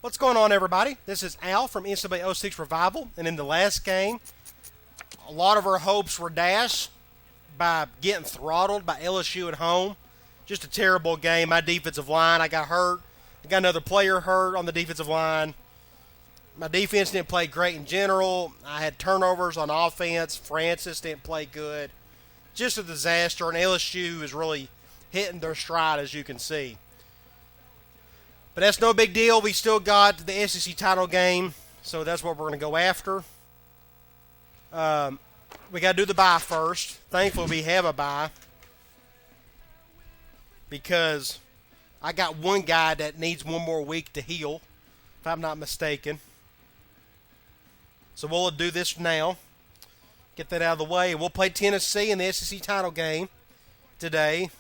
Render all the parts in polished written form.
What's going on, everybody? This is Al from NCAA 06 Revival, and in the last game, a lot of our hopes were dashed by getting throttled by LSU at home. Just a terrible game. My defensive line, I got hurt. I got another player hurt on the defensive line. My defense didn't play great in general. I had turnovers on offense. Francis didn't play good. Just a disaster, and LSU is really hitting their stride, as you can see. But that's no big deal. We still got the SEC title game, so that's what we're going to go after. We got to do the bye first. Thankfully, we have a bye because I got one guy that needs one more week to heal, if I'm not mistaken. So we'll do this now. Get that out of the way. We'll play Tennessee in the SEC title game today.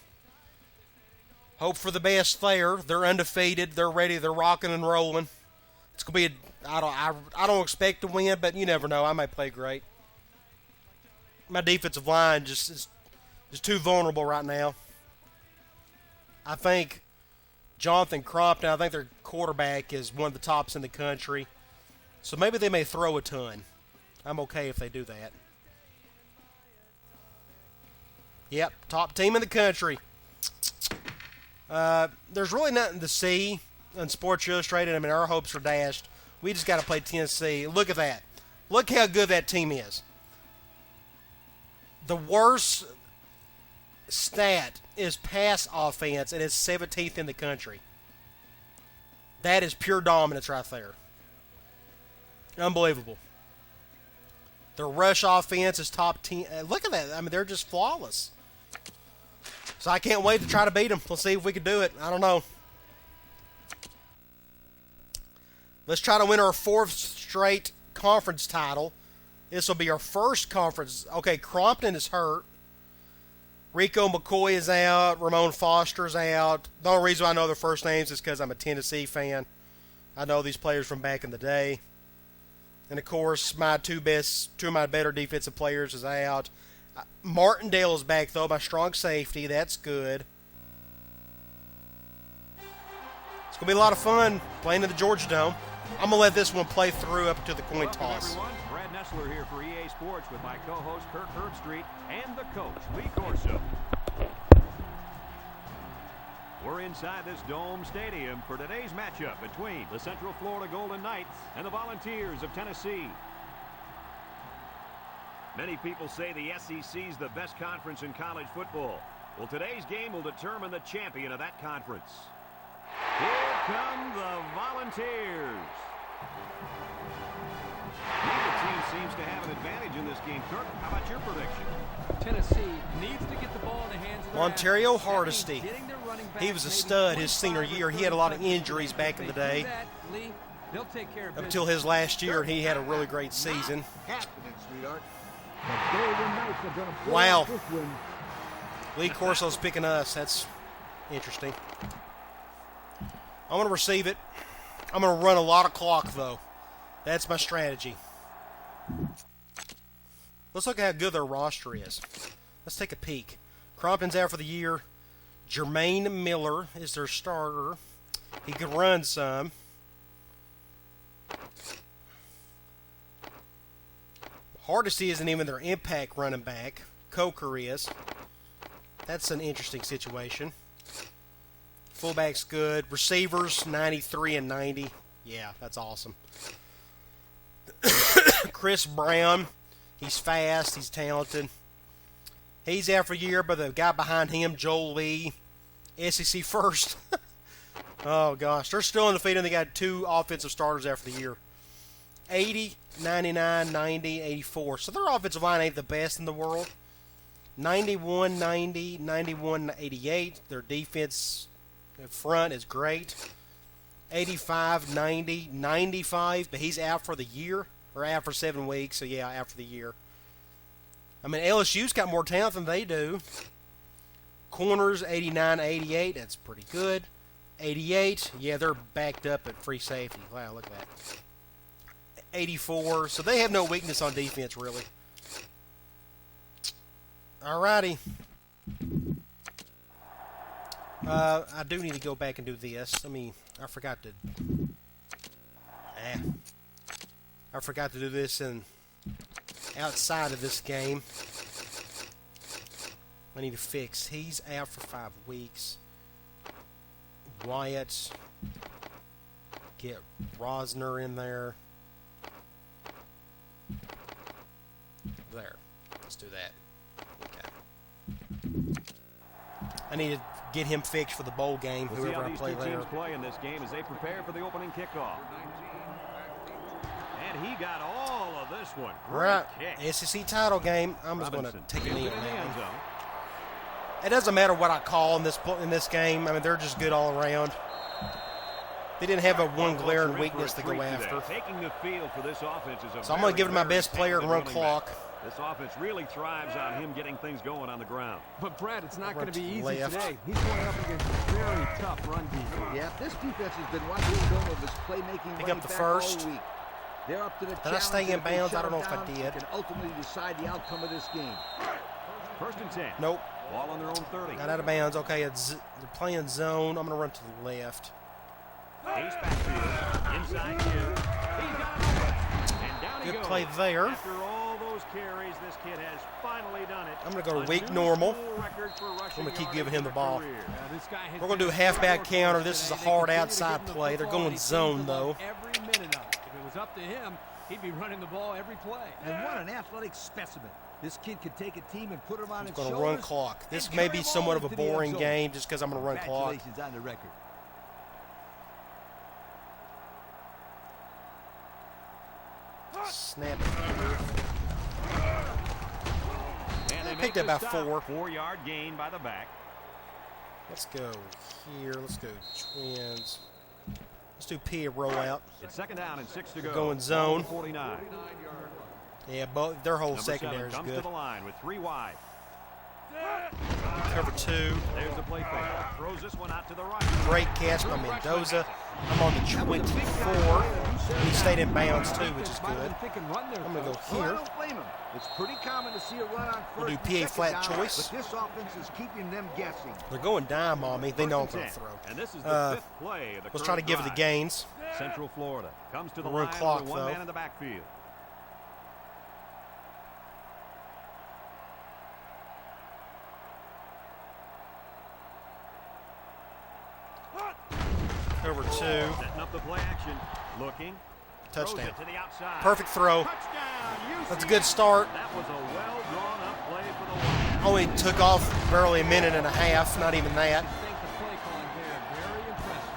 Hope for the best there. They're undefeated. They're ready. They're rocking and rolling. It's gonna be I don't expect to win, but you never know. I might play great. My defensive line just is too vulnerable right now. I think Jonathan Crompton, I think their quarterback is one of the tops in the country. So maybe they may throw a ton. I'm okay if they do that. Yep, top team in the country. There's really nothing to see on Sports Illustrated. I mean, our hopes are dashed. We just got to play Tennessee. Look at that. Look how good that team is. The worst stat is pass offense, and it's 17th in the country. That is pure dominance right there. Unbelievable. The rush offense is top 10. Look at that. I mean, they're just flawless. So I can't wait to try to beat them. Let's see if we can do it. I don't know. Let's try to win our fourth straight conference title. This will be our first conference. Okay, Crompton is hurt. Rico McCoy is out. Ramon Foster's out. The only reason I know their first names is because I'm a Tennessee fan. I know these players from back in the day. And, of course, two of my better defensive players is out. Martindale is back, though, my strong safety. That's good. It's going to be a lot of fun playing in the Georgia Dome. I'm going to let this one play through up to the coin toss. Everyone. Brad Nessler here for EA Sports with my co-host Kirk Herbstreit and the coach, Lee Corso. We're inside this Dome Stadium for today's matchup between the Central Florida Golden Knights and the Volunteers of Tennessee. Many people say the SEC is the best conference in college football. Well, today's game will determine the champion of that conference. Here come the Volunteers. Neither team seems to have an advantage in this game. Kirk, how about your prediction? Tennessee needs to get the ball in the hands of their Ontario Hardesty. He was a stud his senior year. He had a lot of injuries back in the day. Up until his last year, he had a really great season. Wow. Lee Corso's picking us. That's interesting. I'm going to receive it. I'm going to run a lot of clock, though. That's my strategy. Let's look at how good their roster is. Let's take a peek. Crompton's out for the year. Jermaine Miller is their starter. He can run some. Hardesty isn't even their impact running back. Coker is. That's an interesting situation. Fullback's good. Receivers, 93 and 90. Yeah, that's awesome. Chris Brown, he's fast. He's talented. He's out for a year, but the guy behind him, Joel Lee, SEC first. Oh, gosh. They're still undefeated. They got two offensive starters after the year. 80, 99, 90, 84. So their offensive line ain't the best in the world. 91, 90, 91, 88. Their defense in front is great. 85, 90, 95. But he's out for the year, or out for 7 weeks. So, yeah, out for the year. I mean, LSU's got more talent than they do. Corners, 89, 88. That's pretty good. 88. Yeah, they're backed up at free safety. Wow, look at that. 84. So they have no weakness on defense, really. Alrighty. I do need to go back and do this. I forgot to I forgot to do this outside of this game. I need to fix. He's out for 5 weeks. Wyatt. Get Rosner in there. There. Let's do that. Okay. I need to get him fixed for the bowl game, whoever I play there. We'll see how these two teams play in this game as they prepare for the opening kickoff. And he got all of this one. Right. SEC title game. I'm just going to take a knee on that one. It doesn't matter what I call in this game. I mean, they're just good all around. They didn't have a one glaring weakness to go after. Taking the field for this offense is so I'm going to give it my best player and run clock. This offense really thrives on him getting things going on the ground. But, Brad, it's not going to be easy left. today. He's going up against a very tough run defense. Yeah, this defense has been watching film of his playmaking pick up the first. all week. They're up to the Did I stay in bounds? I don't know if I did. And ultimately decide the outcome of this game. 1st and 10. Nope. Ball on their own 30. Got out of bounds. Okay, they're playing zone. I'm going to run to the left. Ace backfield. Inside 2. He's got it away. And down he Good goes. play there. After all those carries, this kid has finally done it. I'm going to go to weak normal. I'm going to keep giving him the ball. We're going to do a halfback counter. This is a hard outside play. They're going zone, though. Every minute of it. If it was up to him, he'd be running the ball every play. And what an athletic specimen. This kid could take a team and put them on his shoulders. Going to run clock. This may be somewhat of a boring game just because I'm going to run clock. Congratulations on the record. Snap it here. And they picked it about 4. 4-yard gain by the back. Let's go here. Let's go Twins. Let's do P rollout. It's 2nd down and 6 to go. Going zone. 49. Yeah, their whole Number secondary is 7 comes good. to the line with 3 wide. Cover 2. There's the play fake. Throws this one out to the right. Great catch by Mendoza. I'm on the 24. He stayed in bounds too, which is good. I'm going to go here. I don't blame him. It's pretty common to see a run on first. We'll do and PA second flat down, choice. But this offense is keeping them guessing. They're going dime on me. They know I'm going to throw. And this is the 5th play of the Let's try to give it the gains. Central Florida comes to the We'll run line clock, with one though. man in the backfield. Cover 2. Setting up the play action. Looking. Touchdown. Throws it to the outside. Perfect throw. Touchdown, That's a good start. That was a well-drawn-up play for the Lions. Only took off barely a minute and a half. Not even that. I think the play calling there very impressive.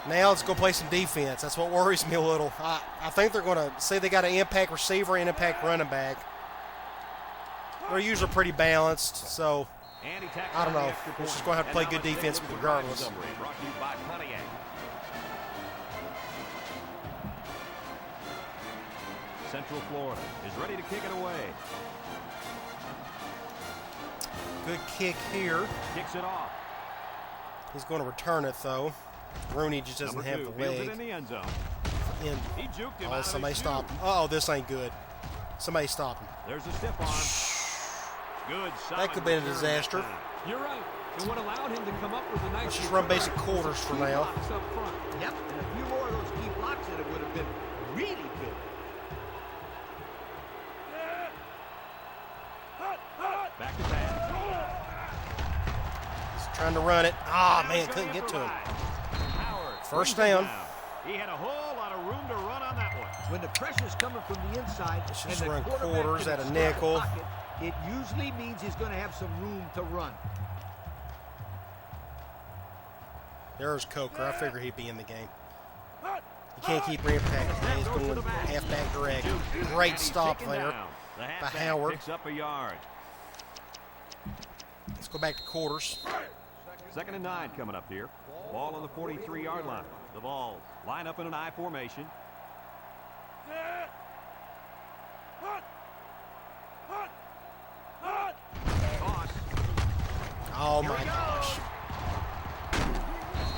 Now let's go play some defense. That's what worries me a little. I think they're going to say they got an impact receiver and impact running back. They're usually pretty balanced, so I don't know. We're just going to have to play good defense regardless. Brought to you by Pontiac. Central Florida is ready to kick it away. Good kick here. Kicks it off. He's going to return it, though. Rooney just doesn't Number have 2 the fields it leg. in the end zone. And, He juked him out of somebody his stop shoe. him. Oh, this ain't good. Somebody stop him. There's a stiff arm. Good. That could have been a return disaster. that time. You're right. And what allowed him to come up with a nice Let's just run basic quarters for now. blocks up front. Yep, and a few more of those key blocks and it would have been really good. Back to pass. He's trying to run it. Ah, man, couldn't get to him. Howard First brings it down. He had a whole lot of room to run on that one. When the pressure's coming from the inside Let's and just the run quarterback quarters can at a extend the nickel. pocket, it usually means he's going to have some room to run. There's Coker. I figure he'd be in the game. You can't keep reimpacting. He's going halfback direct. Great stop Taken there down. The by halfback Howard. picks up a yard. Let's go back to quarters. 2nd and 9 coming up here. Ball on the 43-yard line. The Vols line up in an I formation. Toss. Oh, my gosh.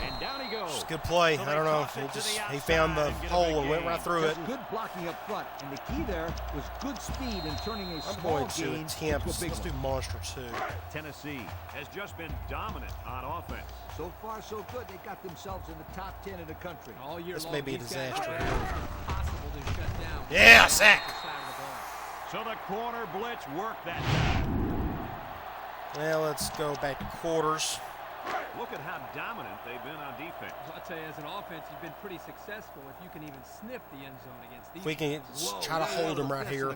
And down he goes. Just good play. So I they don't know. toss it to the He found the outside and get a hole big and went gain. right through it. Just good blocking up front, and the key there was good speed and turning a I'm small going to gain attempt. into a big Let's one. do monster 2. Tennessee has just been dominant on offense. So far, so good. They got themselves in the top 10 in the country. All year This long, may be a these guys disaster. are impossible to shut down. Yeah, sack. So the corner blitz worked that time. Well, let's go back to quarters. Look at how dominant they've been on defense. I'll tell you, as an offense, you've been pretty successful if you can even sniff the end zone against these. If we can try to hold him right here.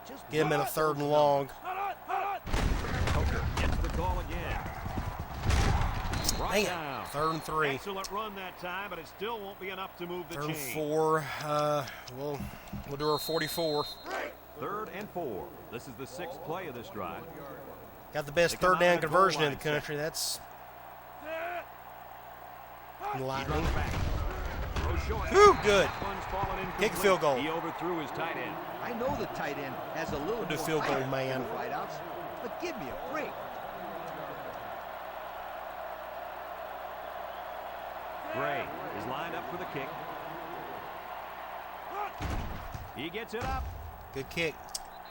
Just Get him in a 3rd and long. Hooker gets the call again. Right Dang down. it. 3rd and 3. Excellent run that time, but it still won't be enough to move the 3rd and chain. 4. We'll do our 44. 3rd and 4. This is the 6th play of this drive. Got the best They come 3rd down out of the conversion goal in the line country. That's He lightning. drops back. Throw short. Whew, good. That one's fallen incomplete. Kick a field goal. He overthrew his tight end. I know the tight end has a little We'll do more field goal, height man. than the wideouts, but give me a break. Gray is lined up for the kick. He gets it up, Good kick.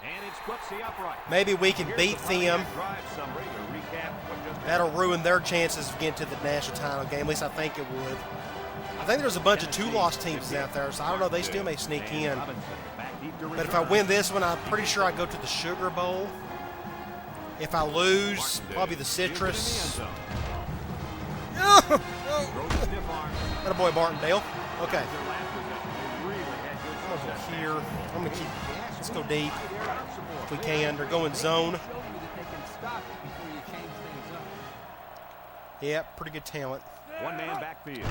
and it splits the upright. Maybe we can Here's beat the Friday them. Night Drive summary to recap what just That'll ruin their chances of getting to the national title game. At least I think it would. I think there's a bunch of 2-loss teams out there, so I don't know. They still may sneak in. But if I win this one, I'm pretty sure I go to the Sugar Bowl. If I lose, probably the Citrus. That boy Martindale. Okay. I'm gonna go here. I'm gonna keep. Let's go deep if we can. They're going zone. Yeah, pretty good talent. One man backfield.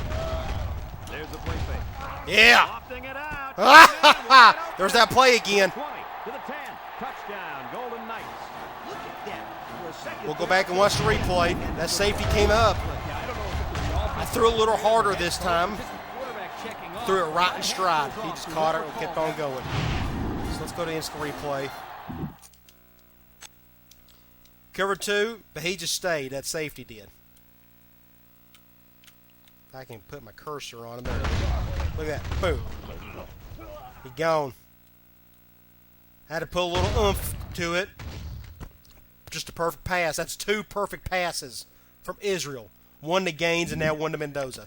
There's the play fake. Yeah. Lofting it out. There's that play again. 20 to the 10. Touchdown, Golden Knights. Look at that. For a second We'll go back and watch the replay. That safety came up. I threw a little harder this time. Threw it right in stride. He just caught it and kept on going. So let's go to instant replay. Cover 2, but he just stayed. That safety did. I can put my cursor on him there. Look at that. Boom. He gone. Had to put a little oomph to it. Just a perfect pass. That's 2 perfect passes from Israel. One to Gaines and now one to Mendoza.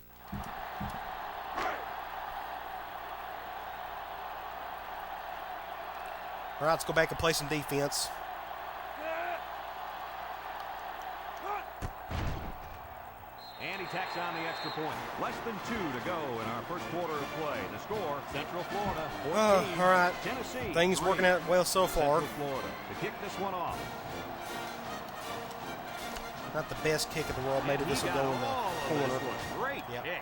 All right, let's go back and play some defense. And he tacks on the extra point. Less than 2 to go in our first quarter of play. The score, Central Florida 14, All right. Tennessee Things 3. working out well so far. Central Florida to kick this one off. Not the best kick in the world. Maybe this will go in the corner. Great Yep. kick.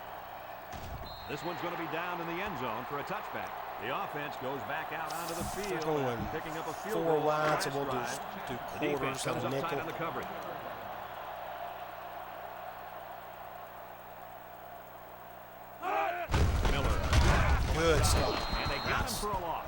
This one's going to be down in the end zone for a touchback. The offense goes back out onto the field, Going picking up a field 4 goal on the wide, so last we'll drive. do The defense quarters and comes a up tight nickel. on the coverage. Miller. Good stuff. And they got him for a loss.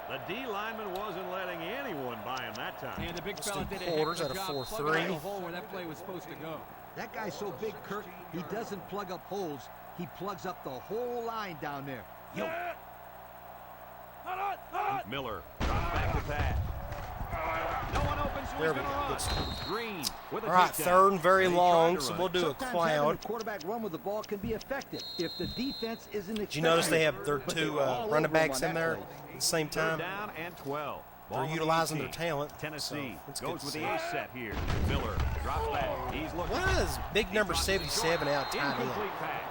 The D lineman wasn't letting anyone by him that time. And the big Let's fella do did a heck quarters of a at a job 4-3. plugging out the hole where that play was supposed to go. That guy's so big, Kirk, he doesn't plug up holes. He plugs up the whole line down there. Yo. Miller drops back to pass. No one open, so There he's we going to go. run. Good stuff. Green with a All right, takedown. 3rd and very And he tried long, to so run we'll it. do a Sometimes having cloud. a quarterback run with the ball can be effective if the defense isn't. Did you notice they have their 2 running backs in there at the same Third time? down and 12. Ball They're on the utilizing their 18. talent. Tennessee So it's goes good to with see. the ace set here. Miller drops back. He's looking. Why is big number 77 out tight end? Incomplete pass.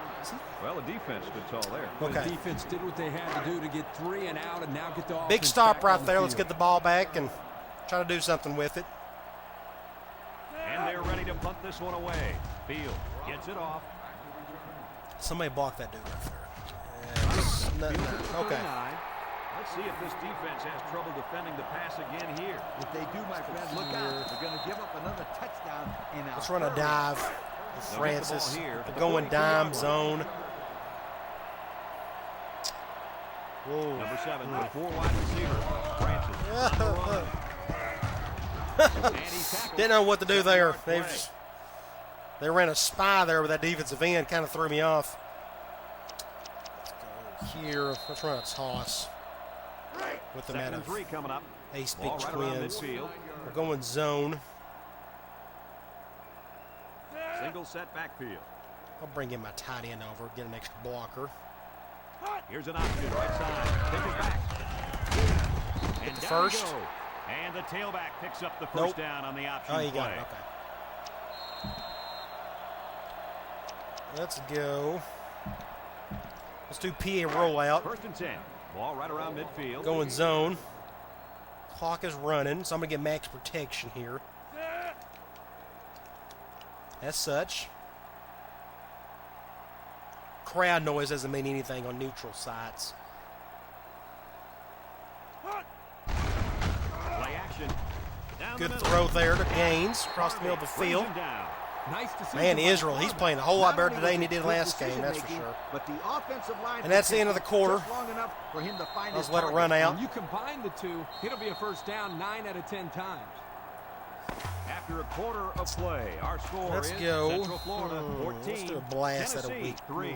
Well, the defense stood tall there. Okay. The defense did what they had to do to get 3 and out and now get the offense Big stop back right on there. the Let's field. get the ball back and try to do something with it. And they're ready to punt this one away. Field gets it off. Somebody block that dude right there. Field at Okay. 39. Let's see if this defense has trouble defending the pass again here. If they do, my friend, look out. They're going to give up another touchdown. Let's run a dive with They'll get the Francis. ball here at They're the going 42-yard dime line. zone. Whoa. Number 7, the 4 wide receiver, Francis. On the run. And he tackled. Didn't know what to do there. 7-yard play. They ran a spy there with that defensive end. Kind of threw me off. Let's go here. Let's run a toss with them 2nd at and 3 coming up. Ace Big Ball right around Twins. midfield. We're going zone. Single set backfield. I'll bring in my tight end over, get an extra blocker. Here's an option right side. Pitches back. And the down first. you go. And the tailback picks up the first down on the option Oh, you play. got it. Okay. Let's go. Let's do PA rollout. 1st and 10. Ball right around midfield. Going zone. Clock is running, so I'm going to get max protection here. As such. Crowd noise doesn't mean anything on neutral sites. Play action. Down Good the middle. throw there to Gaines across the middle of the Brings field. him down. Nice decision. Man, by Israel, he's Harvey. playing a whole lot better Not today than only he did was it last quick game, that's for decision-making, sure. But the offensive line And that's the end of the quarter. just long enough for him to find Let's his let it target. run out. When you combine the two, it'll be a first down 9 out of 10 times. After a quarter of play, our score Let's is go. Central Florida 14. Let's do a blast at a Tennessee weak 3.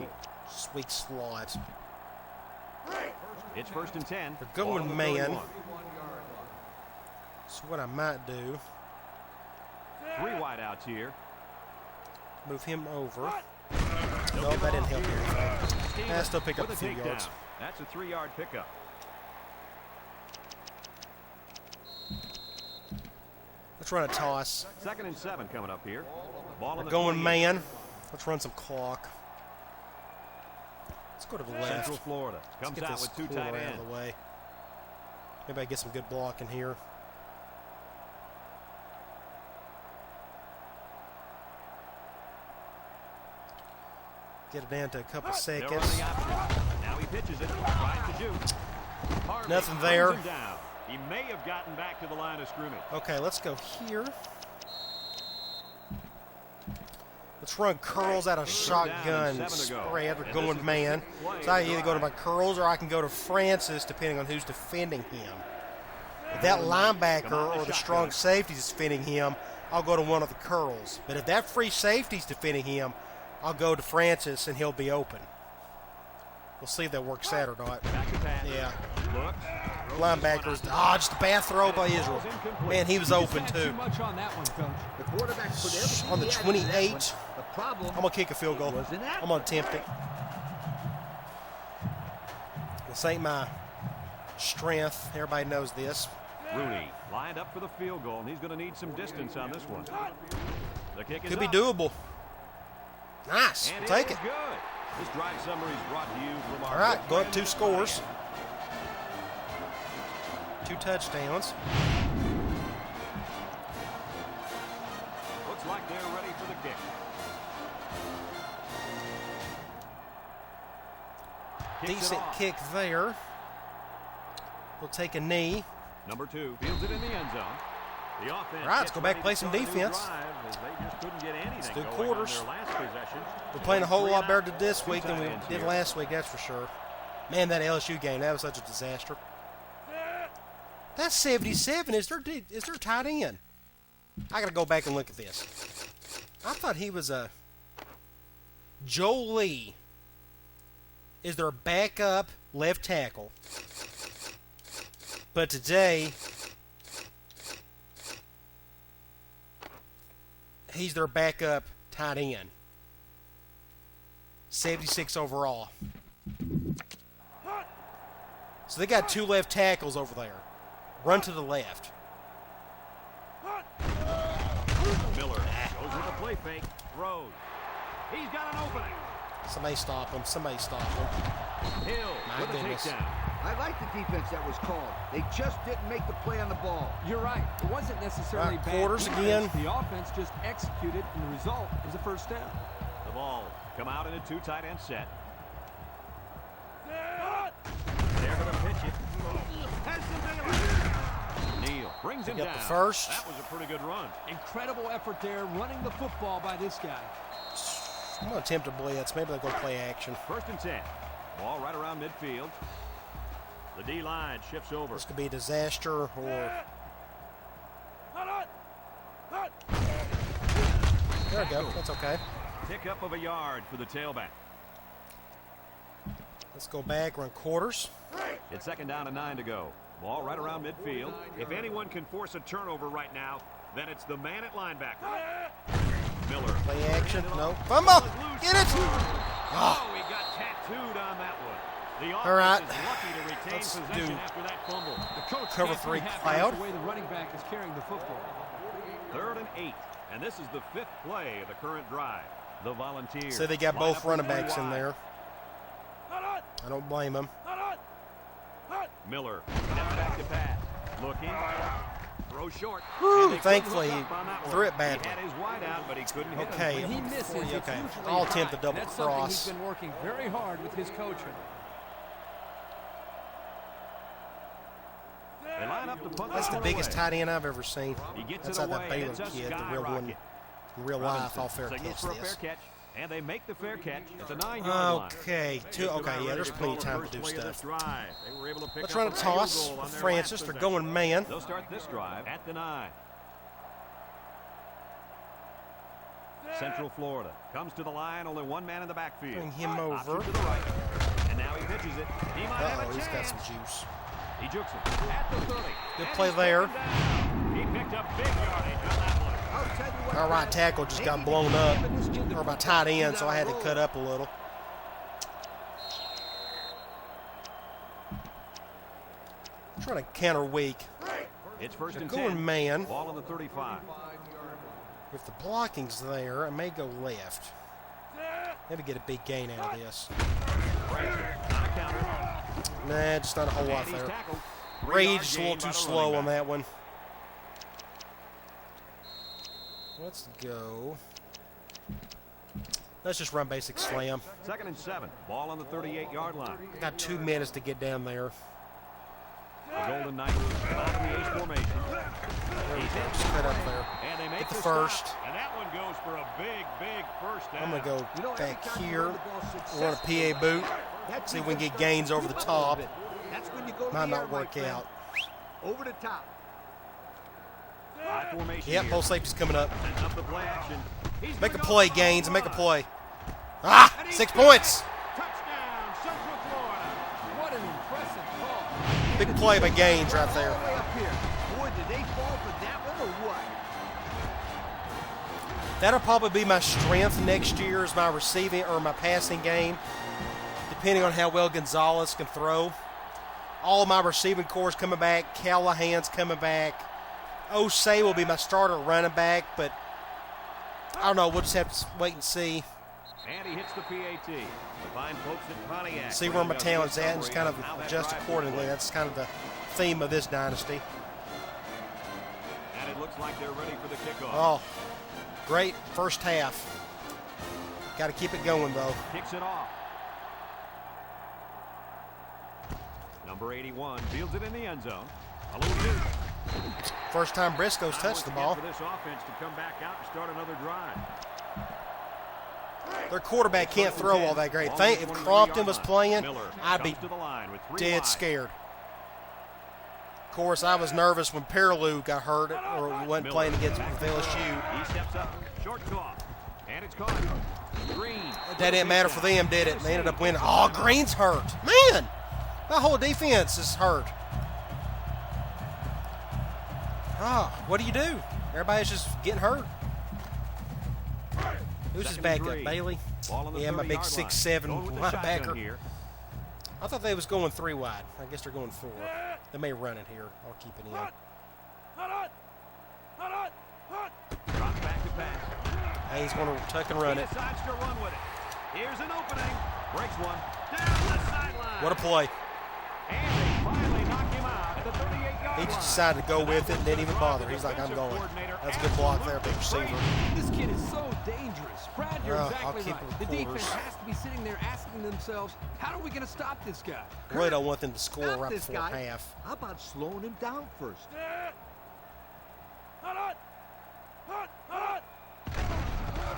slot. It's 1st and 10. They're going Ball on the man. 31. So what I might do, 3 wide outs here. move him over. They'll No, give that it didn't off help here. anything. Stevens I still pick up with a few takedown. yards. That's a 3-yard pickup. Let's run a toss. 2nd and 7 coming up here. Ball on We're the going 28. man. Let's run some clock. Let's go to the left. Central Florida Let's comes get out this with 2 corner tight out ends. of the way. Maybe I get some good blocking here. Get it down to a couple They'll run seconds. the option. Now he pitches it. Tries to shoot. Harvey Nothing brings there. him down. He may have gotten back to the line of scrimmage. Okay, let's go here. Let's run curls out of shotgun 7 to go. spread. We're And going this is man. the sixth play So I of the either go to my drive. curls or I can go to Francis, depending on who's defending him. If that linebacker or the strong safety is defending him, I'll go to one of the curls. But if that free safety's defending him, I'll go to Francis and he'll be open. We'll see if that works out or not. Back to pass. Yeah. Looks. Linebackers. Just a bad throw by Israel. Man, he was open Had too. too much on that one, Coach. The quarterback put everything On the he had into that 28. one. The problem I'm going to kick a field goal. was inaccurate. I'm going to attempt it. This ain't my strength. Everybody knows this. Rooney lined up for the field goal, and he's going to need some distance on this one. The kick is Could be up. doable. Nice. And We'll take is it. good. This drive summary is brought to you from our All right, go up 2 scores. 2 touchdowns. Looks like they're ready for the kick. Kicks it Decent off. kick there. We'll take a knee. Number 2 fields it in the end zone. The offense All right, let's gets go back ready and play to some start a new defense. drive as they just couldn't get anything do going quarters. on their last possession. We're playing a whole 3 lot and better out. this 2 week than we tight ends did here. last week, that's for sure. Man, that LSU game, that was such a disaster. That's 77. Is there tight end? I got to go back and look at this. I thought he was a... Joe Lee is their backup left tackle. But today, he's their backup tight end. 76 overall. So they got 2 left tackles over there. Run to the left. Miller goes with a play fake. Throws. He's got an opening. Somebody stop him. Somebody stop him. Hill My with a goodness. takedown. I like the defense that was called. They just didn't make the play on the ball. You're right. It wasn't necessarily Right, bad quarters defense. again. The offense just executed, and the result is a first down. The ball come out in a 2 tight end set. They're going to pitch it. Has some daylight. Neal brings him Got down. the first. That was a pretty good run. Incredible effort there, running the football by this guy. I'm going to attempt a blitz. Maybe they'll go play action. 1st and 10. Ball right around midfield. The D-line shifts over. This could be a disaster or... There we go. That's okay. Pickup of a yard for the tailback. Let's go back, run quarters. It's 2nd down and 9 to go. Ball right around midfield. If anyone can force a turnover right now, then it's the man at linebacker. Miller. Play action. No. Fumble. Get it. Oh, he got tattooed on that one. The All right. offense is lucky to retain Let's possession do after that fumble. The coach cover can't be 3 happy cloud. with the way the running back is carrying the football. 3rd and 8. And this is the 5th play of the current drive. The Volunteers. So they got line both up running three backs in wide. there. I don't blame them. Miller steps back to pass. Looking. Throw short. Whew, And they thankfully, couldn't he hook up on that threw one. it badly. He had his wide out, but he couldn't hit Okay. him. When he misses, it's Okay. usually I'll attempt high. the double That's something cross. he's been working very hard with his coaching. They line up to punt That's this the one biggest away. tight end I've ever seen. He gets That's it how that away. Baylor It's a kid, the real one, skyrocket. in real life, Robinson all fair signals catch for a fair this. catch, and they make the fair catch. It's a 9-yard line. Okay. Okay, yeah, there's plenty of time to do First play of this stuff. drive. They were able to pick Let's up run a field toss goal on with their Francis. last They're possession. going man. They'll start this drive at the 9. Central Florida comes to the line. Only one man in the backfield. Bring him Option over. to the right. And now he pitches it. He might have a Uh-oh, he's got chance. some juice. He jukes it at the 30. Good And play he's there. taken down. He picked up big yardage on that one. I'll tell you what, Our right tackle just got blown up, up. or my tight end, so I had to cut up a little. I'm trying to counter weak. It's 1st They're and going 10. man. Ball on the 35. If the blocking's there, I may go left. Maybe get a big gain out of this. On a counter. Nah, just not a whole lot And he's there. tackled. Rage 3-yard is a gain little by too the slow running on back. that one. Let's go. Let's just run basic slam. 2nd and 7. Ball on the 38-yard line. Got 2 minutes to get down there. The Golden Knights out in the ace formation. There we go. Just cut up there. And they make Get the the first. stop. And that one goes for a big, big first down. I'm going to go You know, every back time you here. run the ball Run a successfully, PA boot. that See if we can defense get gains starts over the to slip a little top. bit. That's when you go to Might the air, not my work friend. out. Over the top. High formation Yep, here. both safeties coming up. Setting up the play action. He's Make a gonna go play, for Gaines. a Make a run. play. Ah! And he's 6 got it. points. Touchdown, Central Florida. What an impressive call. Big play by Gaines right there. All the way up here. Boy, did they fall for that one or what? That'll probably be my strength next year is my receiving or my passing game, depending on how well Gonzalez can throw. All of my receiving core is coming back. Callahan's coming back. Osei will be my starter running back, but I don't know. We'll just have to wait and see. And he hits the PAT. The fine folks at Pontiac. See where my bringing us talent's a at and just kind of summary on how that adjust drive accordingly. went. That's kind of the theme of this dynasty. And it looks like they're ready for the kickoff. Oh, great first half. Got to keep it going, though. Kicks it off. Number 81 fields it in the end zone. A little juke. First time Briscoe's touched the ball. For this offense to come back out and start another drive. Their quarterback can't throw all that great. If Crompton was playing, I'd be dead scared. Of course, I was nervous when Perilou got hurt or wasn't playing against LSU. He steps up, short toss, and it's caught. Green. That didn't matter for them, did it? They ended up winning. Oh, Green's hurt. Man, my whole defense is hurt. Oh, what do you do? Everybody's just getting hurt. Who's his backup? Bailey? Yeah, my big 6'7" linebacker. Here. I thought they was going 3 wide. I guess they're going 4. They may run it here. I'll keep it in. Drops back to pass. Hey, he's going to tuck and run He it. decides to run with it. Here's an opening. Breaks one. Down the sideline. What a play. And they finally knock him out at the 38-yard He line. just decided to go with it and didn't even bother. He's like, I'm going. That's a good block there, big receiver. This kid is so dangerous. Brad, you're I'll exactly keep right. it The with defense quarters. has to be sitting there asking themselves, how are we going to stop this guy? I really don't want them to score Stop right this before guy. half. How about slowing him down first?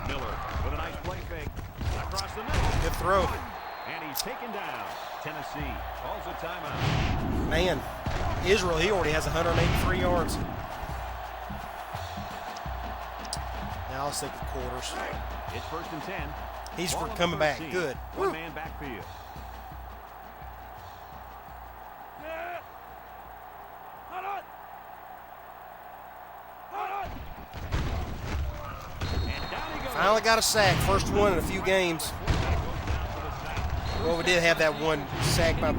Miller with a nice play fake. Across the middle. Good throw. And he's taken down. Tennessee calls a timeout. Man, Israel, he already has 183 yards. Now let's take the quarters. It's 1st and 10. He's Ball for on coming the back. 13. Good. One Woo. man backfield. And down he goes. Finally got a sack. First one in a few games. Well, we did have that one sack by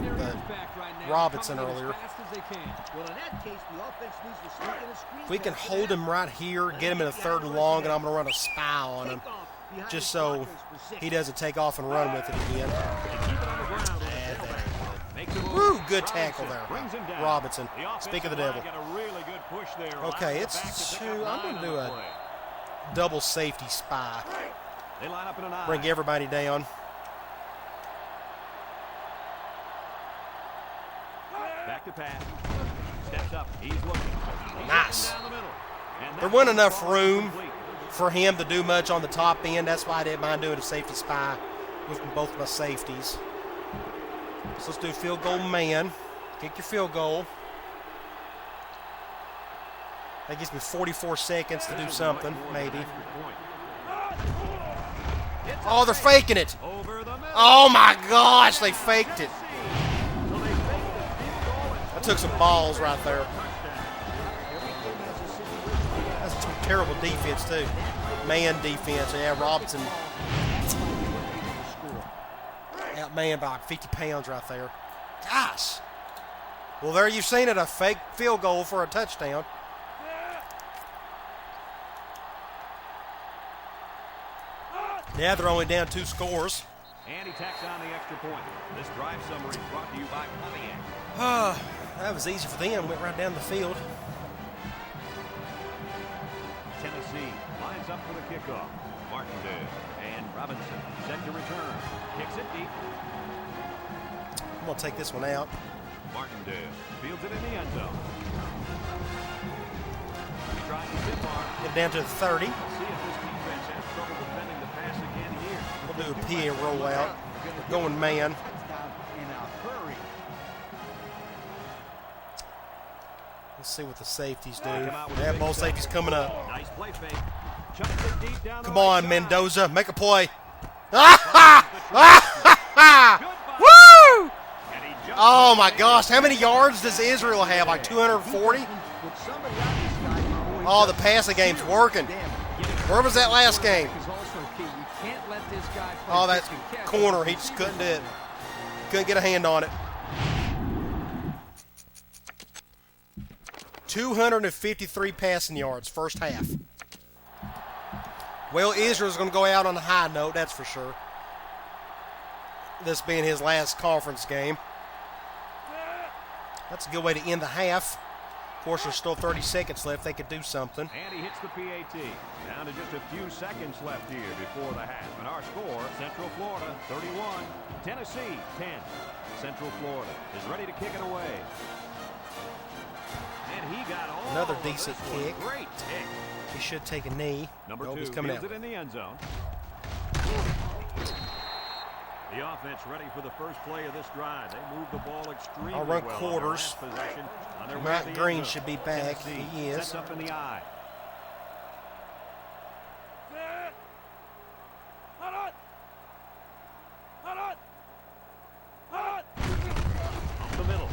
Robinson earlier. If we can hold him right here, get him in a 3rd and long, and I'm going to run a spy on him just so he doesn't take off and run with it again. Woo, good tackle there. Robinson. Speak of the devil. Okay, it's 2. I'm going to do a double safety spy. Bring everybody down. Back to pass. Steps up. He's looking. Nice. There wasn't enough room for him to do much on the top end. That's why I didn't mind doing a safety spy with both my safeties. So let's do field goal man. Kick your field goal. That gives me 44 seconds to do something, maybe. Oh, they're faking it. Oh, my gosh, they faked it. That took some balls right there. That's some terrible defense, too. Man defense. Yeah, Robinson outmanned by like 50 pounds right there. Gosh. Well, there you've seen it, a fake field goal for a touchdown. Yeah, they're only down 2 scores. And he tacks on the extra point. This drive summary brought to you by Pontiac. That was easy for them. Went right down the field. Tennessee lines up for the kickoff. Martindale and Robinson set to return. Kicks it deep. I'm going to take this one out. Martindale fields it in the end zone. He tries to sit far. Get down to the 30. See if this defense has trouble defending the pass again here. We'll do a PA rollout. We're going man. Let's see what the safeties do. They have both safeties coming up. Nice play fake. Chucks it deep down the Come right on, side. Mendoza. Make a play. Woo! Oh, my gosh. How many yards does Israel have? Like 240? Oh, the passing game's working. Where was that last game? Oh, that corner. He just couldn't do it. Couldn't get a hand on it. 253 passing yards, first half. Well, Israel's going to go out on a high note, that's for sure. This being his last conference game. That's a good way to end the half. Of course, there's still 30 seconds left. They could do something. And he hits the PAT. Down to just a few seconds left here before the half. And our score, Central Florida 31, Tennessee 10. Central Florida is ready to kick it away. And he got all Another decent kick. Great kick. He should take a knee. Number Nope, 2 he's coming fields out. it in the end zone. The offense ready for the first play of this drive. They move the ball extremely I'll run well quarters. on their last possession. On their way Matt to the end Green zone. should be back. Tennessee He is. sets up in the eye. Up the middle.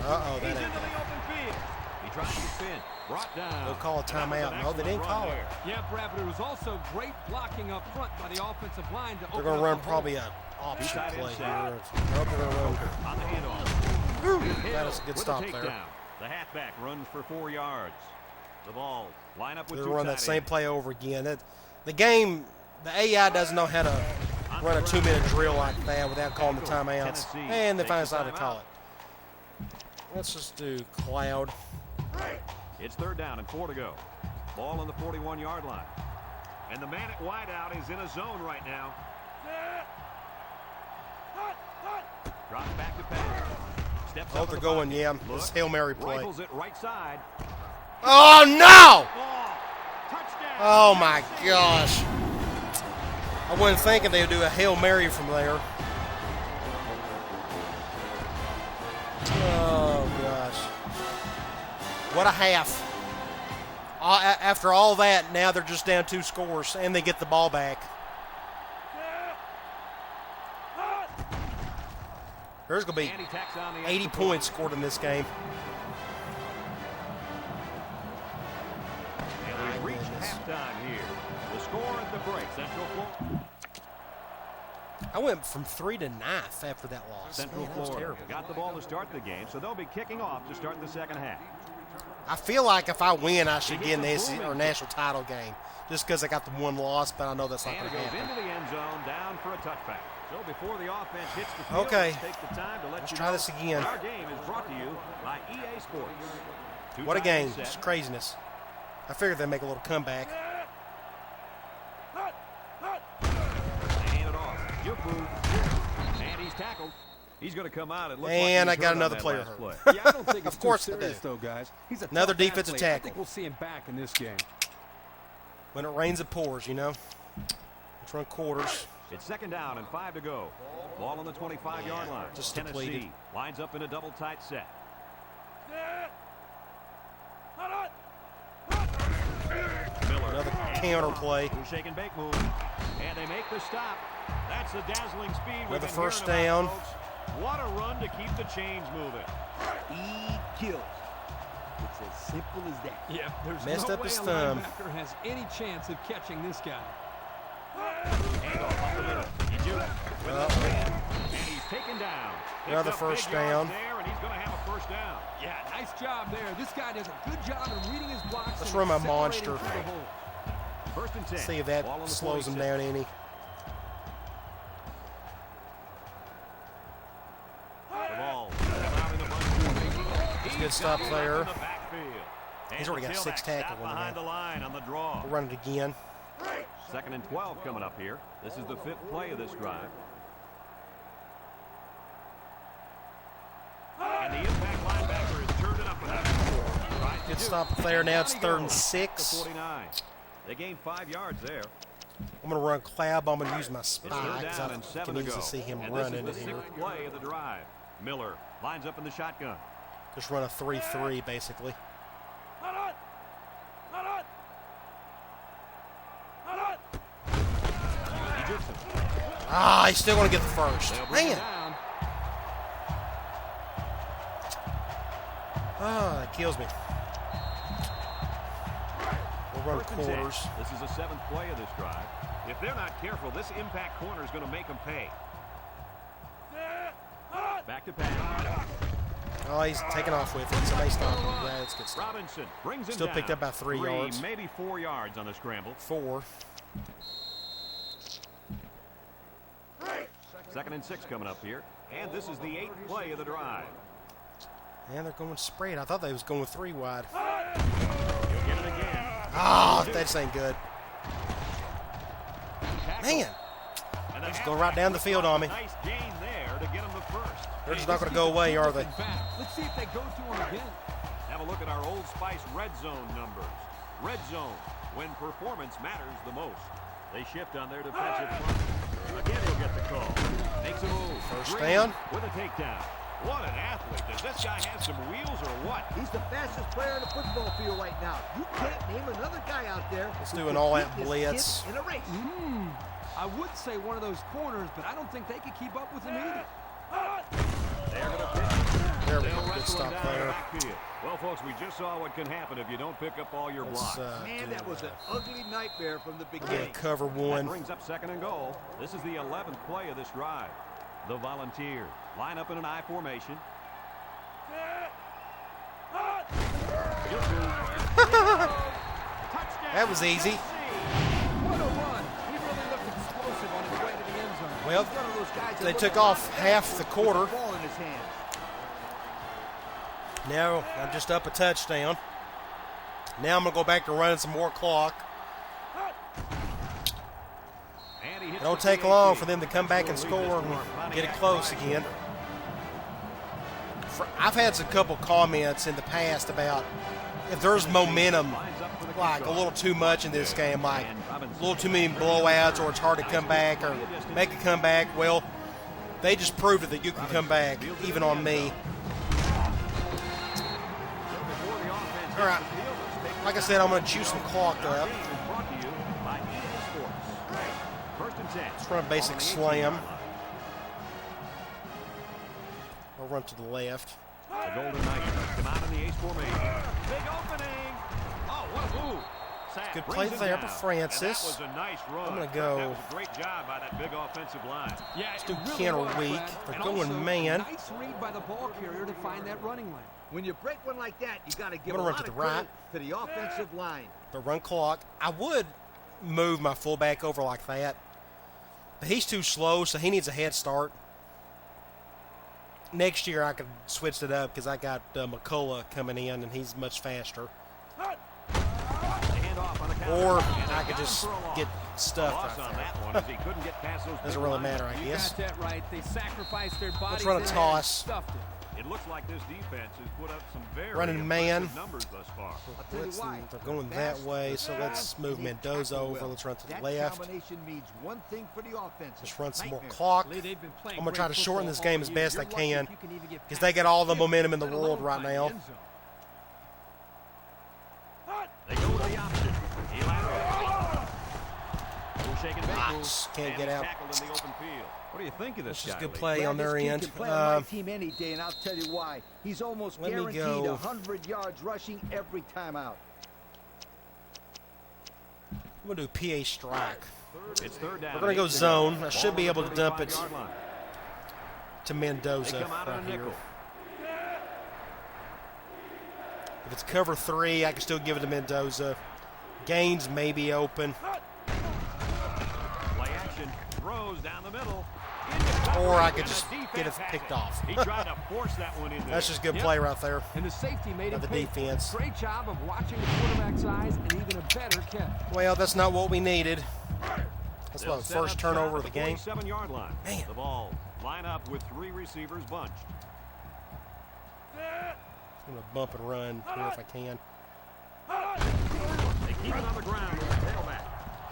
Uh-oh, He's that into ain't the good. open field. He tries to spin. Brought down. They'll call a timeout. No, they didn't call it. Yeah, Brad, but it was also great blocking up front by the offensive line to They're open going to up run the probably hole. an option Inside play inside. here. Nope, they're going to run. On the handoff. That is a good With stop the there. takedown. The halfback runs for 4 yards. The ball line up with They're two going to run tight that same ends. play over again. The game, the AI doesn't know how to run a 2-minute drill like that without calling the timeouts. And they finally decided to call it. Let's just do Cloud. It's 3rd down and 4 to go. Ball on the 41-yard line. And the man at wideout is in a zone right now. Drops back to pass. Steps Oh, up in they're the going, pocket. yeah. Looks, This Hail Mary play. rifles it right side. Oh, no! Ball. Touchdown. Oh, my gosh. I wasn't thinking they would do a Hail Mary from there. Oh, gosh. What a half. After all that, now they're just down 2 scores, and they get the ball back. There's going to be And he tacks on the 80 extra points scored in this game. And we've reached halftime here. The score at the break. Central Florida. I went from 3 to 9th after that loss. Central Man, that was Florida terrible. got the ball to start the game, so they'll be kicking off to start the second half. I feel like if I win, I should get in the SEC or national title game, just because I got the one loss. But I know that's not And going it to goes happen. into the end zone, down for a touchback. So before the offense hits the field, Okay. let's take the time to let Let's you try know this again. Our game is brought to you by EA Sports. What a game! Set. It's craziness. I figured they'd make a little comeback. Hand it off. Yupu. And he's tackled. He's going to come out. It looks And like I got he's hurt on another that player last hurt. play. Yeah, I don't think it's Of course too I do. serious, though, guys. He's a Another tough defensive athlete. I tackle. think we'll see him back in this game. When it rains, it pours. You know. Let's run quarters. It's second down and 5 to go. Ball on the 25-yard line. just Tennessee depleted. lines up in a double tight set. Miller. Another counter play. Shake and bake move. And they make the stop. That's the dazzling speed. Another we've been first hearing about, down. folks. What a run to keep the chains moving. He kills. It's as simple as that. Yeah, there's Messed no up way his a thumb. linebacker has any chance of catching this guy. Handoff up the middle. He jukes with a hand. And he's taken down. Picks Another up first big yards down. There, and he's going to have a first down. Yeah, nice job there. This guy does a good job of reading his blocks. Let's and run my accelerating monster. through the hole. First and 10. See if that Ball on the slows him 26. down any. The ball. Out in the bunch. Good stop He's there. in the backfield. He's And already the got 6 tailback tackles sat on behind that. the line on the draw. We'll run it again. Second and 12 coming up here. This is the 5th play of this drive. And the impact linebacker is turned it up without. Good stop there. Now it's 3rd and To 6. 49. They gained 5 yards there. I'm going to run Clab. I'm going to use my It's spy third because down I and 7 can to easily go. see him And running this is in the here. 6th play of the drive. Miller lines up in the shotgun. Just run a 3-3 basically. He jukes him. Ah, he's still going to get the first. They'll bring it Man. down. Ah, it kills me. We'll run First and 10. quarters. This is the 7th play of this drive. If they're not careful, this impact corner is going to make them pay. Back to pass. Oh, he's taking off with it. Somebody stop him. Yeah, it's good stuff. Robinson brings him Still down. picked up about 3 yards. Maybe 4 yards on the scramble. 4. Second and 6 coming up here. And this is the 8th play of the drive. And they're going spread. I thought they was going 3 wide. He'll get it again. Ah, that ain't good. Tackle. Man, And the just going right down the field on me. Nice gain there to get him the first. They're just not going to go away, are they? Let's see if they go to him again. Have a look at our Old Spice red zone numbers. Red zone, when performance matters the most. They shift on their defensive front. Again, he'll get the call. Makes a move. First Green down. with a takedown. What an athlete. Does this guy have some wheels or what? He's the fastest player on the football field right now. You can't name another guy out there. Let's who do can an all-out beat this blitz. kid in a race. I would say one of those corners, but I don't think they could keep up with him either. They're going to pitch. There we They'll go. Good wrestle him stop down in the there. backfield. Well, folks, we just saw what can happen if you don't pick up all your Let's, blocks. Man, that was an ugly nightmare from the yeah, beginning. cover That 1. brings up second and goal. This is the 11th play of this drive. The Volunteers line up in an I formation. That was easy. What a run. He really looked explosive on his way to the end zone. Well, He's one of those guys that they looks took like off half the quarter. with the ball in his hands. Now I'm just up a touchdown. Now I'm going to go back to running some more clock. It don't take long for them to come back and score and get it close again. I've had a couple comments in the past about if there's momentum, like a little too much in this game, like a little too many blowouts or it's hard to come back or make a comeback. Well, they just proved it that you can come back, even on me. All right. Like I said, I'm going to chew some clock up. Let's run a basic slam. I'll run to the left. The Golden Knights come out in the ace formation. Big opening. Oh, what a move. sack. Good Brings play him there down. for Francis. And that was a nice run. I'm gonna That go. was a great job by that big offensive line. Yeah, Let's do it really counter was, weak. Fred. They're And going also, man. Nice read by the ball carrier to find that running lane. When you break one like that, you got to give a gonna run lot to of the right. credit to the offensive line. The run clock. I would move my fullback over like that. But he's too slow, so he needs a head start. Next year I could switch it up because I got McCullough coming in, and he's much faster. Or I could just get stuffed right there. Doesn't really matter, I guess. You got that right. They sacrificed their bodies. Let's run a in there toss. and stuffed it. It looks like this defense has put up some very Running man. impressive numbers thus far. I'll tell you why. They're going that way, so let's move Mendoza over. Let's run to the that left. combination means one thing for the offense. Let's run some more Nightmare. clock. Lee, they've been playing I'm going to try great to shorten football this game all as year. best I You're lucky can if you even get because past they get all the the momentum in the let alone world right find the now. end zone. They go with the option. He laterals. No shake and bake Ah, move. just can't And get he's out. tackled in the open field. What do you think of this This is guy, good Lee? play Glad on their this kid end. can play on my team any day, and I'll tell you why. He's almost Let me guaranteed go. 100 yards rushing every time out. I'm going to do PA strike. It's third down. We're going to go zone. I should be able to dump it 35-yard line. to They Mendoza come out right on a here. nickel. If it's cover 3, I can still give it to Mendoza. Gaines may be open. Play action. Throws down the middle. Or I could And just the defense get it has picked it. off. He tried to force that one in there. That's just good Yep. play right there. And the safety made him By the pay. defense. Great job of watching the quarterback's eyes and even a better catch. Well, that's not what we needed. That's They'll what, set first up turnover shop of the at game. 47-yard line. Man. The ball line up with 3 receivers bunched. I'm going to bump and run here if I can. They keep it on the ground with the tailback.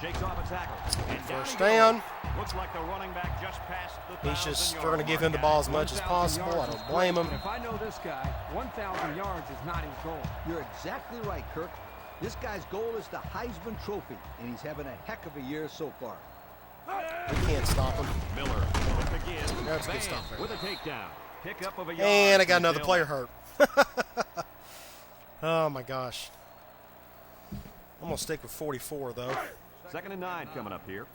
Shakes off a tackle. And First he goes. down. Looks like the running back just passed the He's just 1,000-yard trying to give him the mark. ball as much as 1,000 possible. I yards is don't blame great, him. but if I know this guy, 1,000 yards is not his goal. You're exactly right, Kirk. This guy's goal is the Heisman Trophy, and he's having a heck of a year so far. We can't stop him. Miller with the give. That's a good Van stop there. with a takedown. Pick up of a yard. And I got from the another player tailback. hurt. Oh, my gosh. I'm going to stick with 44, though. 2nd and 9 coming up here.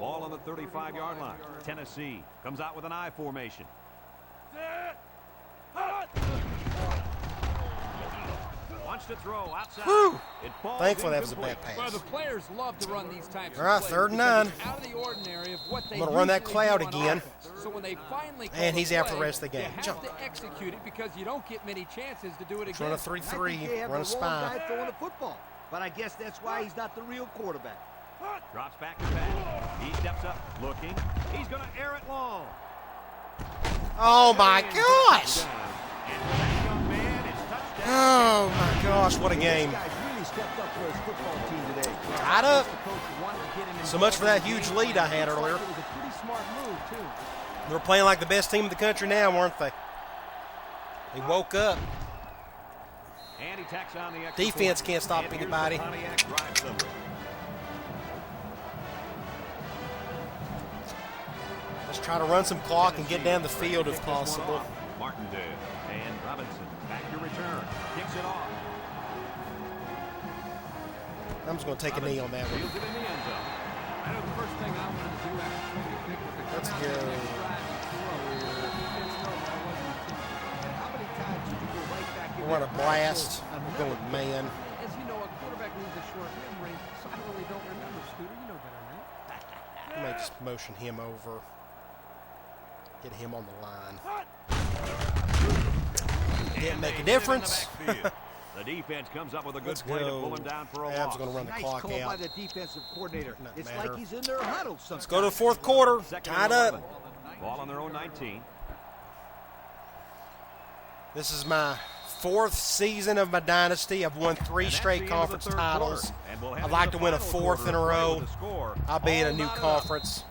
Ball on the 35-yard line. Tennessee comes out with an I formation. Wants to throw outside. Whew. It falls Thankfully, that was a incomplete. bad Well, pass. the players love to run these types All right, of plays 3rd and because 9. it's out of the ordinary of what they I'm gonna run that usually cloud do on again. offense. So when they finally call And he's the after the play, rest of the game. You have Jump. to execute it because you don't get many chances to do it Let's again. run a I think 3-3, they have run a the wrong guy spy. throwing the football, but I guess that's why he's not the real quarterback. Drops back to pass. He steps up, looking. He's going to air it long. Oh, my gosh. And for that young man, it's touchdown. Oh, my gosh, what a game. This guy's really stepped up for his football team today. Tied up. The coach wanted to get him So much for that huge lead I had earlier. It was a pretty smart move, too. They're playing like the best team in the country now, weren't they? They woke up. And he tacks on the extra Defense point. can't stop And here's anybody. the Pontiac drive-through. Let's try to run some clock and get down the field if Kick this one possible. off. Martindale and Robinson back to return. Kicks it off. I'm just going to take a knee on that one. Fields it in the end zone. I know the first thing I wanted to do after taking a pick was to Let's come out go. the next drive and throw. The defense knows I wasn't intimidated. How many times did you go right back in We're on a that blast. backfield? We're going man. As you know, a quarterback needs a short memory, so I really don't remember, Scooter. You know better, right? I may just motion him over. Get him on the line. Didn't make a difference. The defense comes up with a good Let's play to go. pull him down for a Abs loss. going to run the Nice clock call by out. the defensive coordinator. Doesn't It's matter. like he's in their huddle sometimes. Let's go to the 4th quarter. 2nd and Tied 11. up. Ball on their own 19. This is my 4th season of my dynasty. I've won 3 And that's straight the end of conference the third titles. quarter. And we'll head I'd into like the to win a final 4th quarter in a of play row. with the score I'll be in a all new knotted up. conference.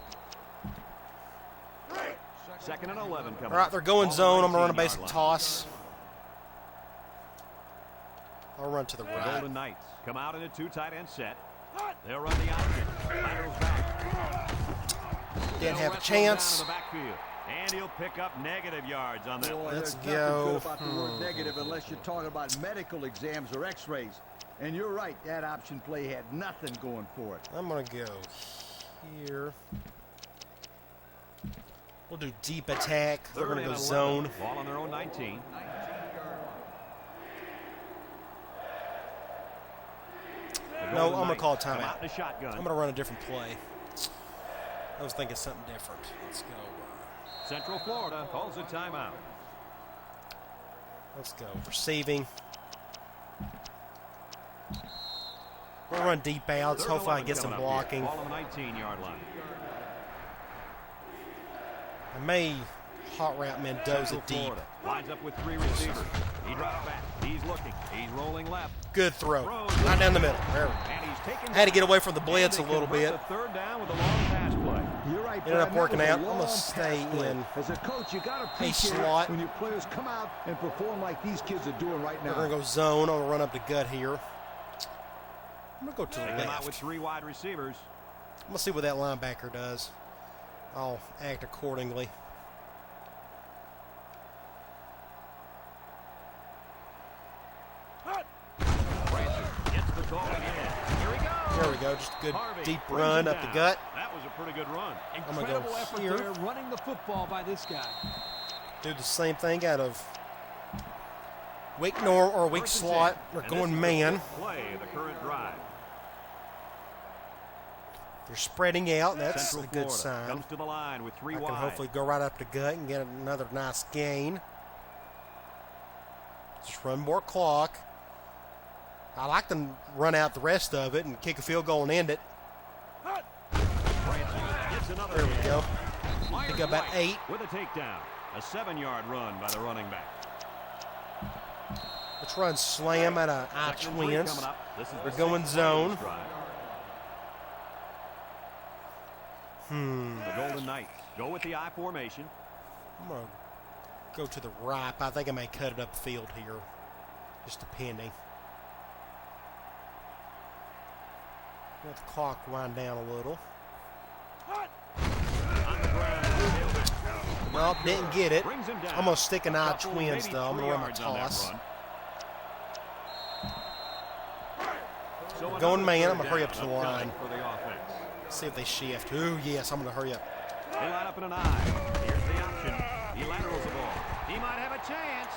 2nd and 11 coming All right, up. they're going Ball zone. on I'm going to run a 19-yard basic line. toss. I'll run to the The right. Golden Knights come out in a 2 tight end set. They'll run the option. Laterals back. Didn't They'll have a wrestle him chance. down in the backfield. And he'll pick up negative yards on that Boy, one. Let's there's nothing go. good about the word negative unless you're talking about medical exams or x-rays. And you're right, that option play had nothing going for it. I'm going to go here. We'll do deep attack. They're going to go zone. Ball on their own 19. No, I'm going to call a timeout. Out in a shotgun. I'm going to run a different play. I was thinking something different. Let's go. Central Florida calls a timeout. Let's go. Receiving. We'll run deep outs. Hopefully I get some blocking. Ball on the 19-yard line. I may hot route Mendoza deep. Lines up with 3 receivers. He drops back. He's looking. He's rolling left. Good throw. Right down the middle. There we go. And he's taken. Had to get away from the blitz a little bit. The third down with a long pass play. You're right, Ended up Brad, working that out. was a I'm going to long stay pass play. in As a coach, you got to a appreciate slot. when your players come out and perform like these kids are doing right now. We're going to go zone. I'm going to run up the gut here. I'm going to go to the They come out with left. 3 wide receivers. I'm going to see what that linebacker does. I'll act accordingly. Gets the call again. Here he goes. There we go. Just a good Harvey deep brings run him up the down. gut. That was a pretty good run. I'm going to go Incredible effort here. there running the football by this guy. Do the same thing out of weak norm or weak First and slot. 10. We're And going this is the man. fifth play of the current drive. They're spreading out. That's Central a good Florida sign. comes to the line with 3 I can wide. hopefully go right up the gut and get another nice gain. Just run more clock. I like to run out the rest of it and kick a field goal and end it. Gets another There we hit. go. Myers Pick up about White 8. with a takedown. A 7-yard run by the running back. Let's run slam at a I Second and 3 twins. coming up. This is We're the going sixth play of zone. this drive. The Golden Knights go with the I formation. I'm going to go to the right. I think I may cut it up field here. Just depending. Let the clock wind down a little. On the ground. Well, didn't get it. Brings him down. I'm going to stick an eye Couple, twins, maybe though. I'm 3 going to run my yards on that toss. run. So Going another man. I'm third going to hurry up down to the upcoming line. for the offense. See if they shift. Ooh, yes, I'm going to hurry up. They line up in an I. Here's the option. He laterals the ball. He might have a chance.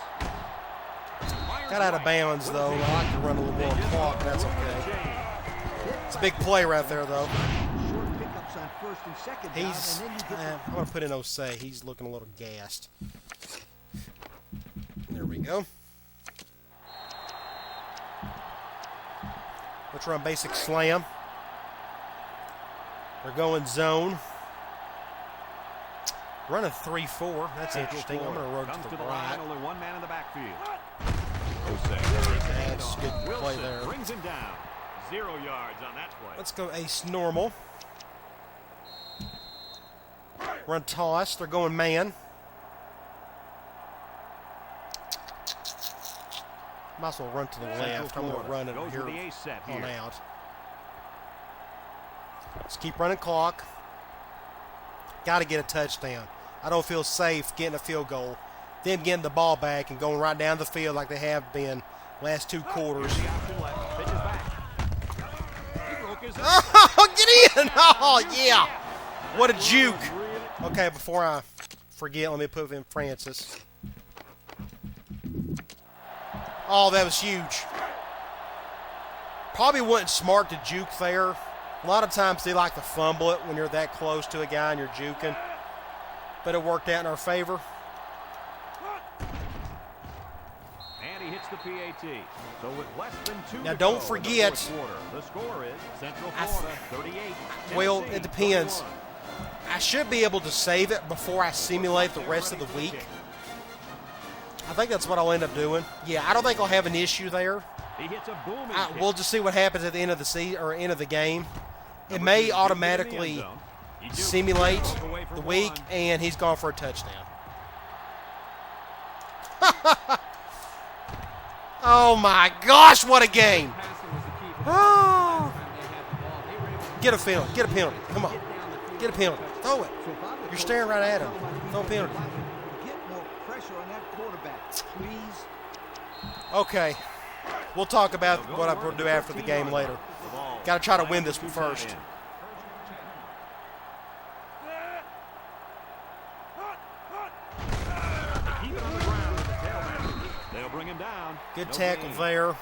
Myers Got out of White bounds, with a though. I takedown. like to run a little They more just clock, but that's moving the okay. chain. It's a big play right there, though. Short pickups on first and second down, He's, and then you get I'm going to put in Osei. He's looking a little gassed. There we go. Let's run basic slam. They're going zone. Running 3-4. That's interesting. I'm going to run Comes to the line, right. only one man in the backfield. That's a good play Wilson there. brings him down. 0 yards on that play. Let's go ace normal. Run toss. They're going man. Might as well run to the left. I'm going to run it Goes here with the ace set on here. out. Let's keep running clock. Got to get a touchdown. I don't feel safe getting a field goal. Them getting the ball back and going right down the field like they have been last 2 quarters. The option left. Pitches back. He broke his Oh, get in! Oh, yeah. What a juke. Okay, before I forget, let me put in Francis. Oh, that was huge. Probably wasn't smart to juke there. A lot of times they like to fumble it when you're that close to a guy and you're juking. But it worked out in our favor. And he hits the PAT. So with less than 2 Now, to don't go in the forget- fourth quarter, the score is Central Florida 38. Well, Tennessee it depends. 31. I should be able to save it before I simulate the rest of the week. I think that's what I'll end up doing. Yeah, I don't think I'll have an issue there. He hits a booming kick. We'll just see what happens at the end of the season or end of the game. It Number may 2 automatically in the end zone. He dukes. simulate Broke away from the week, one. and he's gone for a touchdown. Oh my gosh, what a game! Passing was the key for the Oh. time they had the ball. They were able to Get a penalty. Get a penalty. Come on. get down the field. Get a penalty. Throw it. So if I'm the You're coach, staring right at him. I'll tell my Throw a defense, penalty. Get more pressure on that quarterback, please. Okay. We'll talk about what I'm going to do after the game later. Got to try to win this one first. They'll bring him down. Good tackle there.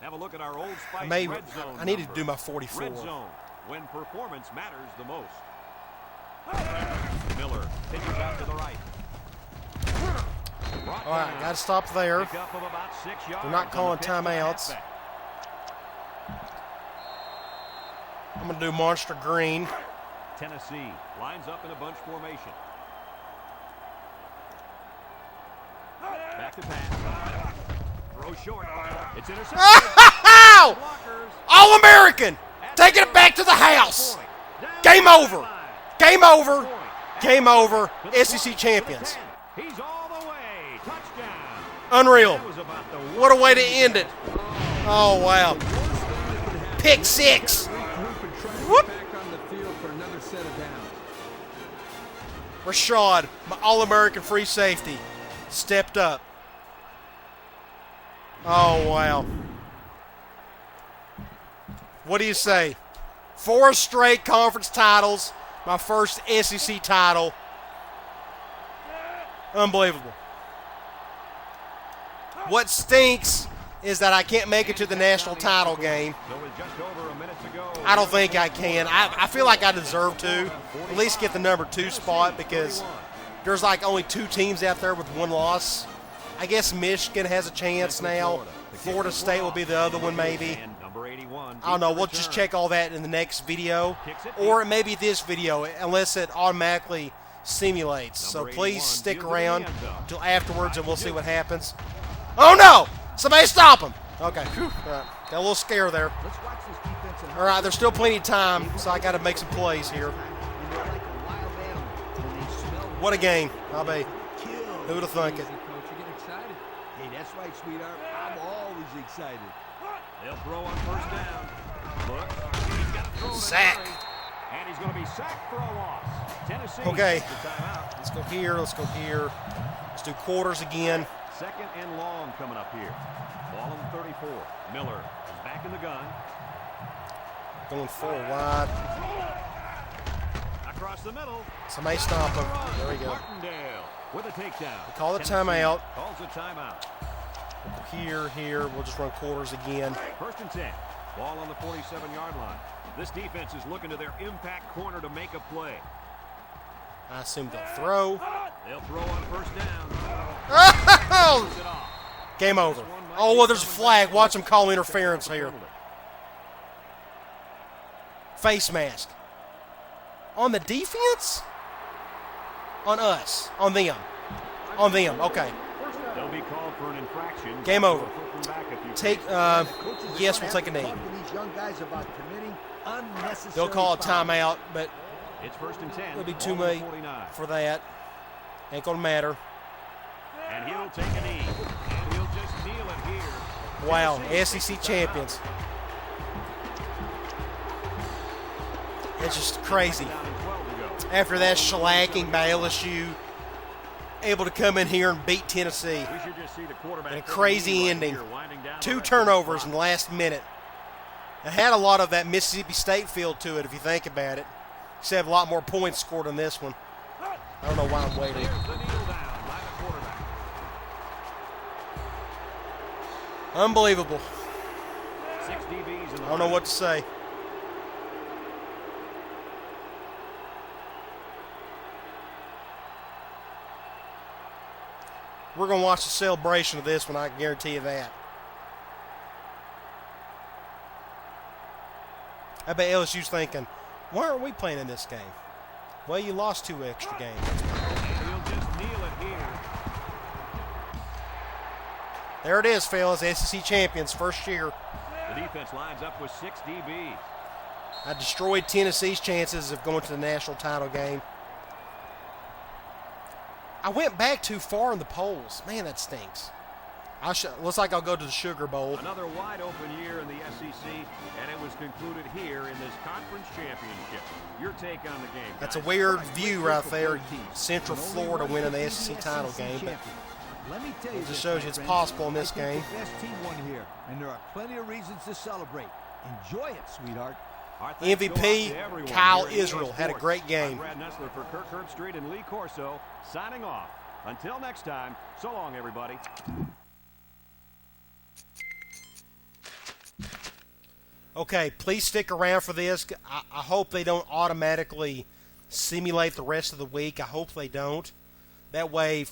Have a look at our Old Spice red zone. I need to do my 44. Red zone, when performance matters the most. Miller pitches out to the right. All right, got to stop there. They're not calling timeouts. I'm going to do monster green. Tennessee lines up in a bunch formation. Back to pass. Throw short. It's intercepted. All-American! Taking it back to the house. Game over. Game over. Game over. SEC champions. He's all the way. Touchdown. Unreal. What a way to end it. Oh, wow. Pick six. Whoop. Rashad, my All-American free safety, stepped up. Oh, wow. What do you say? 4 straight conference titles. My first SEC title. Unbelievable. What stinks is that I can't make it to the national title game. I don't think I can. I feel like I deserve to at least get the number 2 spot because there's like only 2 teams out there with 1 loss. I guess Michigan has a chance now. Florida State will be the other one maybe. I don't know. We'll just check all that in the next video or maybe this video unless it automatically simulates. So please stick around until afterwards and we'll see what happens. Oh, no! Somebody stop him. Okay. Got a little scare there. All right, there's still plenty of time, so I got to make some plays here. What a game. I'll be. Who would have thunk it? Hey, that's right, sweetheart. I'm always excited. They'll throw on first down. Look, he's got to throw Sack. And he's going to be sacked for a loss. Tennessee. Okay. Let's go here. Let's go here. Let's do quarters again. 2nd and long coming up here. Ball on 34. Miller is back in the gun. Going 4 wide. Across the middle. Somebody stop him. There we go. Martindale with a takedown. Call the timeout. Calls a timeout. Here. We'll just run quarters again. 1st and 10. Ball on the 47-yard line. This defense is looking to their impact corner to make a play. I assume they'll throw. They'll throw on first down. Oh! Game over. Oh, well, there's a flag. Watch them call interference here. Face mask. On the defense? On us. On them. On them. Okay. They'll be called for an infraction. Game over. Yes, we'll take a knee. They'll call a timeout, but it's 1st and 10. It'll be too late for that. Ain't gonna matter. And he'll take a knee. And he'll just kneel it here. Wow, SEC champions. It's just crazy. After that shellacking by LSU, able to come in here and beat Tennessee. And a crazy ending. 2 turnovers in the last minute. It had a lot of that Mississippi State feel to it if you think about it. Except a lot more points scored on this one. I don't know why I'm waiting. Unbelievable. I don't know what to say. We're going to watch the celebration of this one, I can guarantee you that. I bet LSU's thinking, why aren't we playing in this game? Well, you lost 2 extra games. He'll just kneel it here. There it is, fellas. SEC champions, first year. The defense lines up with 6 DBs. I destroyed Tennessee's chances of going to the national title game. I went back too far in the polls. Man, that stinks. Looks like I'll go to the Sugar Bowl. Another wide-open year in the SEC, and it was concluded here in this conference championship. Your take on the game, That's a guys? weird view right there. Central Florida winning the SEC title game. But Let me tell you, it just this, shows my you it's friend, possible in this I think game. the best team won here, and there are plenty of reasons to celebrate. Enjoy it, sweetheart. Our thanks go out MVP, to everyone Kyle here at EA Israel, had a Sports. great game. I'm Brad Nessler for Kirk Herbstreit and Lee Corso, signing off. Until next time, so long, everybody. Okay, please stick around for this. I hope they don't automatically simulate the rest of the week. I hope they don't. That way,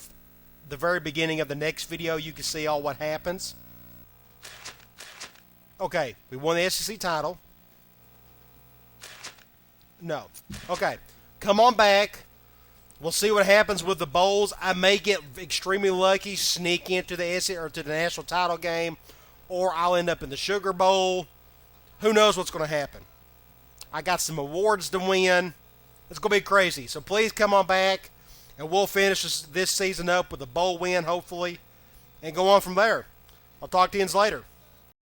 the very beginning of the next video, you can see all what happens. Okay, we won the SEC title. No. Okay, come on back. We'll see what happens with the bowls. I may get extremely lucky, sneak into the SEC or to the national title game, or I'll end up in the Sugar Bowl. Who knows what's going to happen? I got some awards to win. It's going to be crazy. So please come on back, and we'll finish this season up with a bowl win, hopefully, and go on from there. I'll talk to you later.